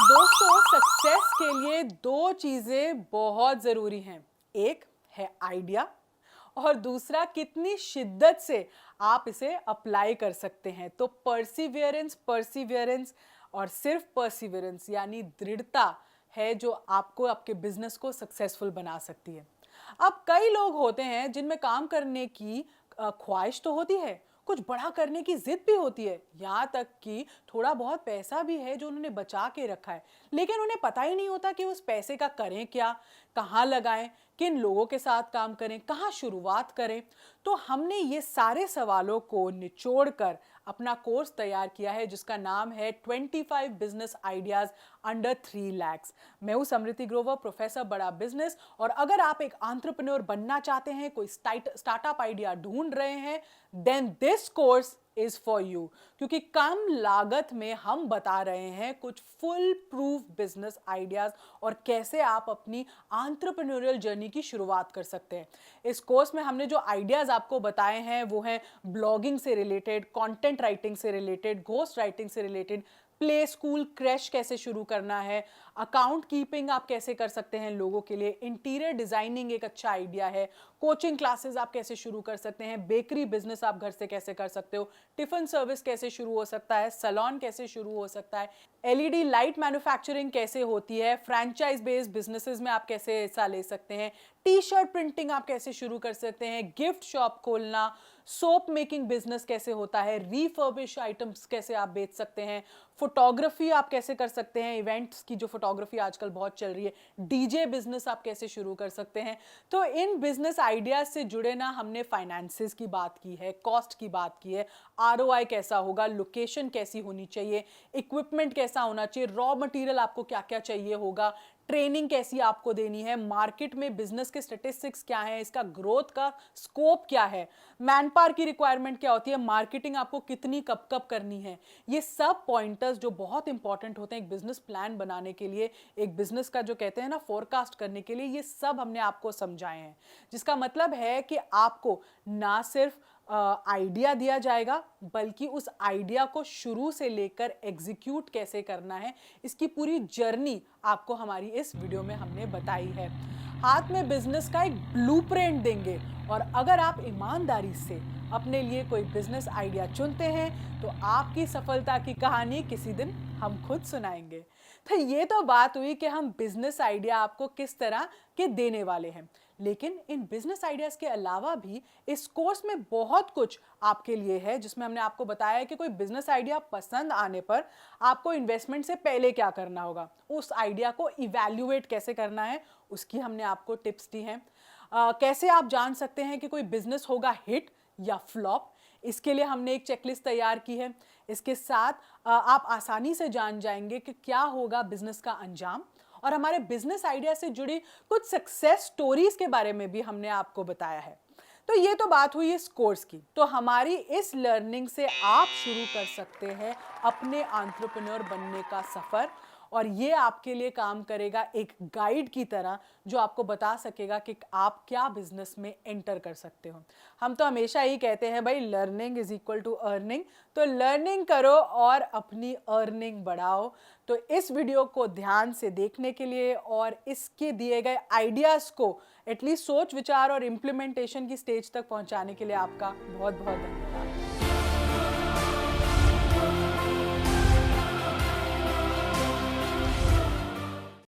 दोस्तों, सक्सेस के लिए दो चीजें बहुत जरूरी हैं। एक है आइडिया और दूसरा कितनी शिद्दत से आप इसे अप्लाई कर सकते हैं। तो परसिवियरेंस परसिवियरेंस और सिर्फ परसिवियरेंस यानी दृढ़ता है जो आपको आपके बिजनेस को सक्सेसफुल बना सकती है। अब कई लोग होते हैं जिनमें काम करने की ख्वाहिश तो होती है, कुछ बड़ा करने की जिद भी होती है, यहाँ तक कि थोड़ा बहुत पैसा भी है जो उन्होंने बचा के रखा है, लेकिन उन्हें पता ही नहीं होता कि उस पैसे का करें क्या, कहाँ लगाएं, किन लोगों के साथ काम करें, कहाँ शुरुआत करें। तो हमने ये सारे सवालों को निचोड़ कर अपना कोर्स तैयार किया है जिसका नाम है 25 बिजनेस आइडियाज अंडर 3 lakhs। मैं हूं समृति ग्रोवर, प्रोफेसर बड़ा बिजनेस। और अगर आप एक एंटरप्रेन्योर बनना चाहते हैं, कोई स्टार्टअप आइडिया ढूंढ रहे हैं, then this course is for you. क्योंकि कम लागत में हम बता रहे हैं कुछ फुल प्रूफ बिजनेस आइडियाज और कैसे आप अपनी एंटरप्रेन्योरियल जर्नी की शुरुआत कर सकते हैं। इस कोर्स में हमने जो आइडियाज आपको बताए हैं वो हैं ब्लॉगिंग से रिलेटेड, कंटेंट राइटिंग से रिलेटेड, घोस्ट राइटिंग से रिलेटेड, प्ले स्कूल क्रैश कैसे शुरू करना है, अकाउंट कीपिंग आप कैसे कर सकते हैं लोगों के लिए, इंटीरियर डिजाइनिंग एक अच्छा आइडिया है, कोचिंग क्लासेस आप कैसे शुरू कर सकते हैं, बेकरी बिजनेस आप घर से कैसे कर सकते हो, टिफिन सर्विस कैसे शुरू हो सकता है, सैलून कैसे शुरू हो सकता है, एलईडी लाइट मैन्युफैक्चरिंग कैसे होती है, फ्रैंचाइज बेस्ड बिजनेसेस में आप कैसे हिस्सा ले सकते हैं, टी शर्ट प्रिंटिंग आप कैसे शुरू कर सकते हैं, गिफ्ट शॉप खोलना, सोप मेकिंग बिजनेस कैसे होता है, रीफर्बिश आइटम्स कैसे आप बेच सकते हैं, फोटोग्राफी आप कैसे कर सकते हैं, इवेंट्स की जो फोटोग्राफी आजकल बहुत चल रही है, डीजे बिजनेस आप कैसे शुरू कर सकते हैं। तो इन बिजनेस आइडियाज से जुड़े ना हमने फाइनेंसेस की बात की है, कॉस्ट की बात की है, आरओआई कैसा होगा, लोकेशन कैसी होनी चाहिए, इक्विपमेंट कैसा होना चाहिए, रॉ मटेरियल आपको क्या क्या चाहिए होगा, ट्रेनिंग कैसी आपको देनी है, मार्केट में बिजनेस के स्टैटिस्टिक्स क्या है, इसका ग्रोथ का स्कोप क्या है, मैन पावर की रिक्वायरमेंट क्या होती है, मार्केटिंग आपको कितनी कब कब करनी है। ये सब पॉइंटर्स जो बहुत इंपॉर्टेंट होते हैं एक बिजनेस प्लान बनाने के लिए, एक बिजनेस का जो कहते हैं ना फोरकास्ट करने के लिए, ये सब हमने आपको समझाए हैं। जिसका मतलब है कि आपको ना सिर्फ आइडिया दिया जाएगा बल्कि उस आइडिया को शुरू से लेकर एग्जीक्यूट कैसे करना है, इसकी पूरी जर्नी आपको हमारी इस वीडियो में हमने बताई है। हाथ में बिजनेस का एक ब्लूप्रिंट देंगे और अगर आप ईमानदारी से अपने लिए कोई बिजनेस आइडिया चुनते हैं तो आपकी सफलता की कहानी किसी दिन हम खुद सुनाएंगे। तो ये तो बात हुई कि हम बिजनेस आइडिया आपको किस तरह के देने वाले हैं, लेकिन इन बिजनेस आइडियाज के अलावा भी इस कोर्स में बहुत कुछ आपके लिए है जिसमें हमने आपको बताया है कि कोई बिजनेस आइडिया पसंद आने पर आपको इन्वेस्टमेंट से पहले क्या करना होगा, उस आइडिया को इवैल्यूएट कैसे करना है, उसकी हमने आपको टिप्स दी हैं। कैसे आप जान सकते हैं कि कोई बिजनेस होगा हिट या फ्लॉप, इसके लिए हमने एक चेकलिस्ट तैयार की है। इसके साथ आप आसानी से जान जाएंगे कि क्या होगा बिजनेस का अंजाम, और हमारे बिजनेस आइडिया से जुड़ी कुछ सक्सेस स्टोरीज के बारे में भी हमने आपको बताया है। तो ये तो बात हुई इस कोर्स की। तो हमारी इस लर्निंग से आप शुरू कर सकते हैं अपने एंटरप्रेन्योर बनने का सफर, और ये आपके लिए काम करेगा एक गाइड की तरह जो आपको बता सकेगा कि आप क्या बिजनेस में एंटर कर सकते हो। हम तो हमेशा ही कहते हैं भाई learning is equal to earning, तो लर्निंग करो और अपनी अर्निंग बढ़ाओ। तो इस वीडियो को ध्यान से देखने के लिए और इसके दिए गए आइडियाज़ को एटलीस्ट सोच विचार और इम्प्लीमेंटेशन की स्टेज तक पहुंचाने के लिए आपका बहुत बहुत धन्यवाद।